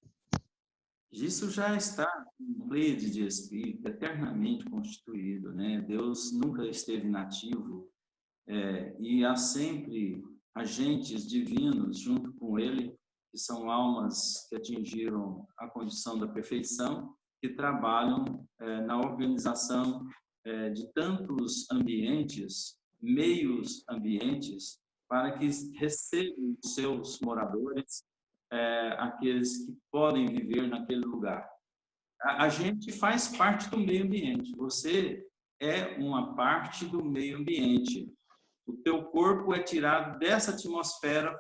Isso já está em pleiade de espírito, eternamente constituído, né? Deus nunca esteve inativo, e há sempre agentes divinos junto com ele, que são almas que atingiram a condição da perfeição, que trabalham na organização de tantos ambientes, meios ambientes, para que recebam os seus moradores, aqueles que podem viver naquele lugar. A gente faz parte do meio ambiente. Você é uma parte do meio ambiente. O teu corpo é tirado dessa atmosfera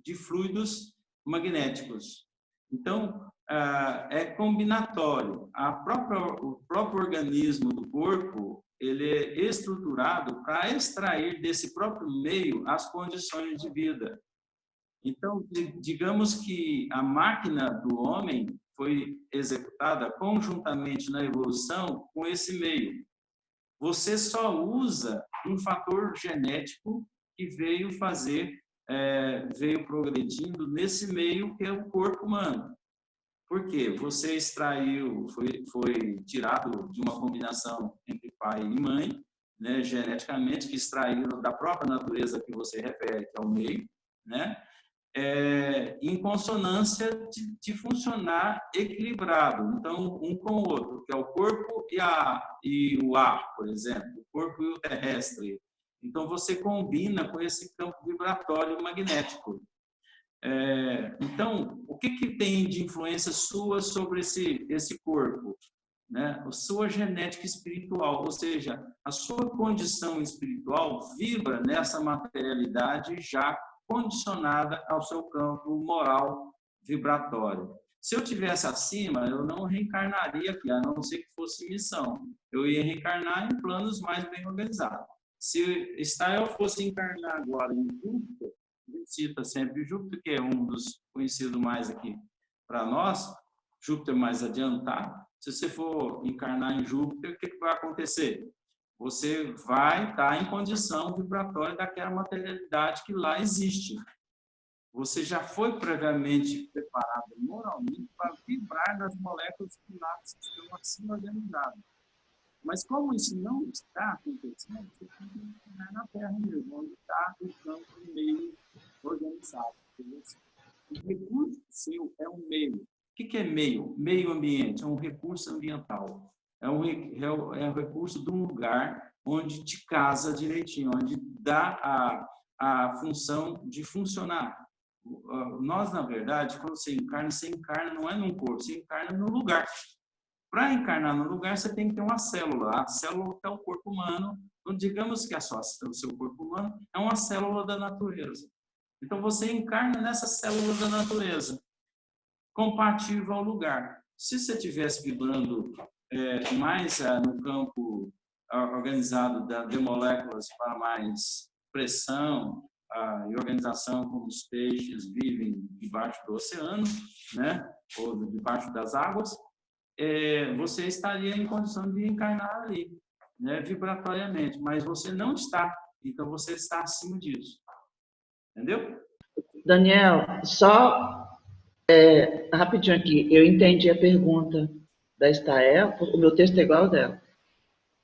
de fluidos magnéticos. Então, é combinatório. O próprio organismo do corpo, ele é estruturado para extrair desse próprio meio as condições de vida. Então, digamos que a máquina do homem foi executada conjuntamente na evolução com esse meio. Você só usa um fator genético que veio progredindo nesse meio que é o corpo humano. Por quê? Você extraiu, foi tirado de uma combinação entre pai e mãe, né, geneticamente, que extraíram da própria natureza que você refere, que é o meio, né? Em consonância de funcionar equilibrado, então um com o outro, que é o corpo e o ar, por exemplo, o corpo e o terrestre. Então você combina com esse campo vibratório magnético. Então, o que tem de influência sua sobre esse corpo? Né? A sua genética espiritual, ou seja, a sua condição espiritual vibra nessa materialidade já condicionada ao seu campo moral vibratório. Se eu tivesse acima, eu não reencarnaria aqui, a não ser que fosse missão. Eu ia reencarnar em planos mais bem organizados. Se Stael fosse encarnar agora em Júpiter, ele cita sempre Júpiter, que é um dos conhecidos mais aqui para nós, Júpiter mais adiantado. Se você for encarnar em Júpiter, o que vai acontecer? Você vai estar em condição vibratória daquela materialidade que lá existe. você já foi previamente preparado moralmente para vibrar nas moléculas que lá estão assim organizadas. Mas como isso não está acontecendo, você tem que imaginar na Terra mesmo, onde está o campo do meio organizado. Entendeu? O recurso seu é um meio. O que é meio? Meio ambiente é um recurso ambiental. É um recurso de um lugar onde te casa direitinho, onde dá a função de funcionar. Nós, na verdade, quando você encarna não é num corpo, você encarna no lugar. Para encarnar no lugar, você tem que ter uma célula. A célula é o corpo humano. Então, digamos que o seu corpo humano é uma célula da natureza. Então, você encarna nessa célula da natureza, compatível ao lugar. Se você estivesse vibrando mais no campo organizado de moléculas para mais pressão e organização, como os peixes vivem debaixo do oceano, né, ou debaixo das águas, você estaria em condição de encarnar ali, né, vibratoriamente, mas você não está, então você está acima disso. Entendeu? Daniel, só rapidinho aqui, eu entendi a pergunta da Estael, o meu texto é igual ao dela.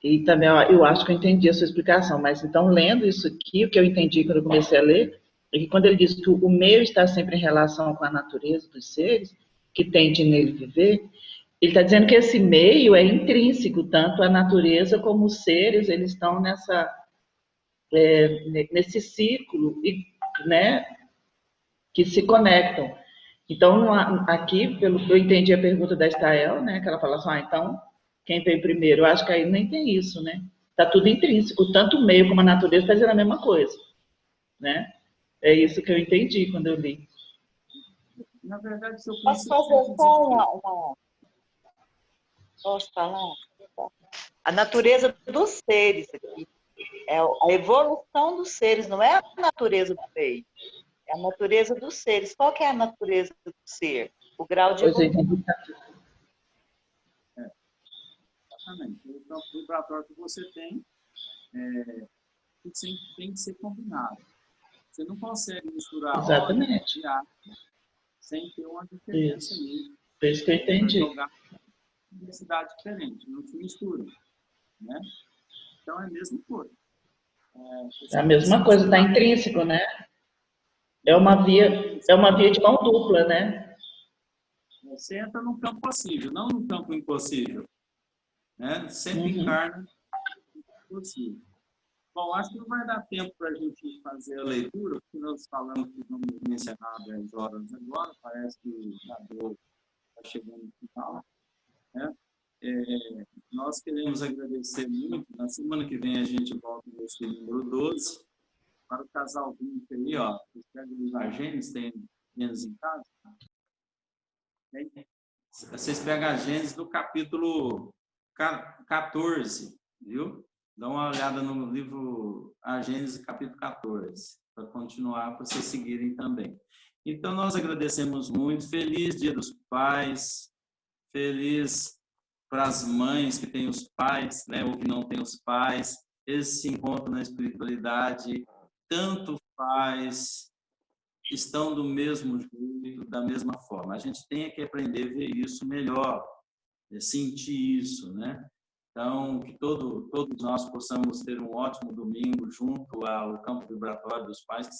E também eu acho que eu entendi a sua explicação, mas então, lendo isso aqui, o que eu entendi quando eu comecei a ler, é que quando ele diz que o meio está sempre em relação com a natureza dos seres, que tende nele viver, ele está dizendo que esse meio é intrínseco, tanto a natureza como os seres, eles estão nesse ciclo, né, que se conectam. Então, aqui, pelo que eu entendi a pergunta da Estael, né, que ela fala assim, então, quem veio primeiro? Eu acho que aí nem tem isso, né? Está tudo intrínseco, tanto o meio como a natureza está dizendo a mesma coisa, né? É isso que eu entendi quando eu li. Na verdade, se eu Posso fazer só uma... Posso falar? A natureza dos seres aqui. É a evolução dos seres, não é a natureza do meio. É a natureza dos seres. Qual que é a natureza do ser? O grau de evolução. Exatamente. O campo vibratório que você tem tem que ser combinado. Você não consegue misturar óleo e água sem ter uma diferença ali. É isso que eu entendi. Jogar em densidade diferente, não se mistura. Né? Então, é a mesma coisa. É a mesma coisa, está intrínseco, né? É uma via de mão dupla, né? Você entra no campo possível, não no campo impossível. Né? Sempre encarna possível. Bom, acho que não vai dar tempo para a gente fazer a leitura, porque nós falamos que vamos encerrar 10 horas agora, parece que já está chegando no final. Né? Nós queremos agradecer muito. Na semana que vem a gente volta no esse número 12, para o casal 20 aí, ó. Vocês pegam os Gênesis, tem menos em casa? Vocês pegam a Gênesis do capítulo 14, viu? Dá uma olhada no livro A Gênesis, capítulo 14, para continuar, para vocês seguirem também. Então, nós agradecemos muito. Feliz Dia dos Pais. Feliz para as mães que têm os pais, né, ou que não têm os pais. Eles se encontram na espiritualidade. Tanto faz, estão do mesmo jeito, da mesma forma. A gente tem que aprender a ver isso melhor, sentir isso, né? Então, que todos nós possamos ter um ótimo domingo junto ao campo vibratório dos pais, que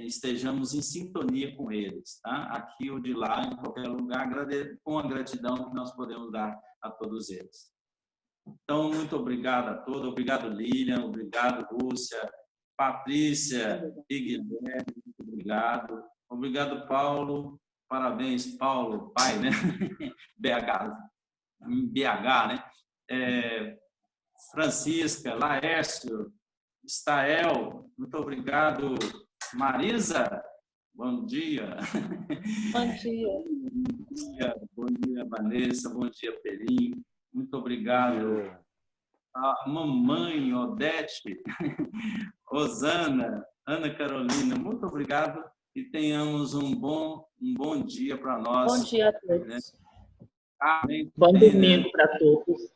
estejamos em sintonia com eles, tá? Aqui ou de lá, em qualquer lugar, com a gratidão que nós podemos dar a todos eles. Então, muito obrigado a todos. Obrigado, Lilian. Obrigado, Lúcia. Patrícia e Guilherme, muito obrigado. Obrigado, Paulo. Parabéns, Paulo, pai, né? BH, né? Francisca, Laércio, Estael, muito obrigado. Marisa, bom dia. Bom dia. Bom dia, Vanessa, bom dia, Perim. Muito obrigado. A mamãe Odete, Rosana, Ana Carolina, muito obrigado e tenhamos um bom dia para nós. Bom dia a todos. Né? Amém. Bom domingo para todos.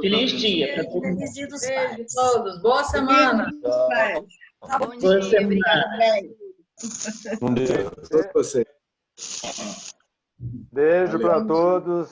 Feliz dia para todos. Feliz dia dos Beijo a todos. Boa semana. Bom Boa dia. semana. Obrigada, Ney. Bom dia a todos vocês. Beijo para Valeu. todos.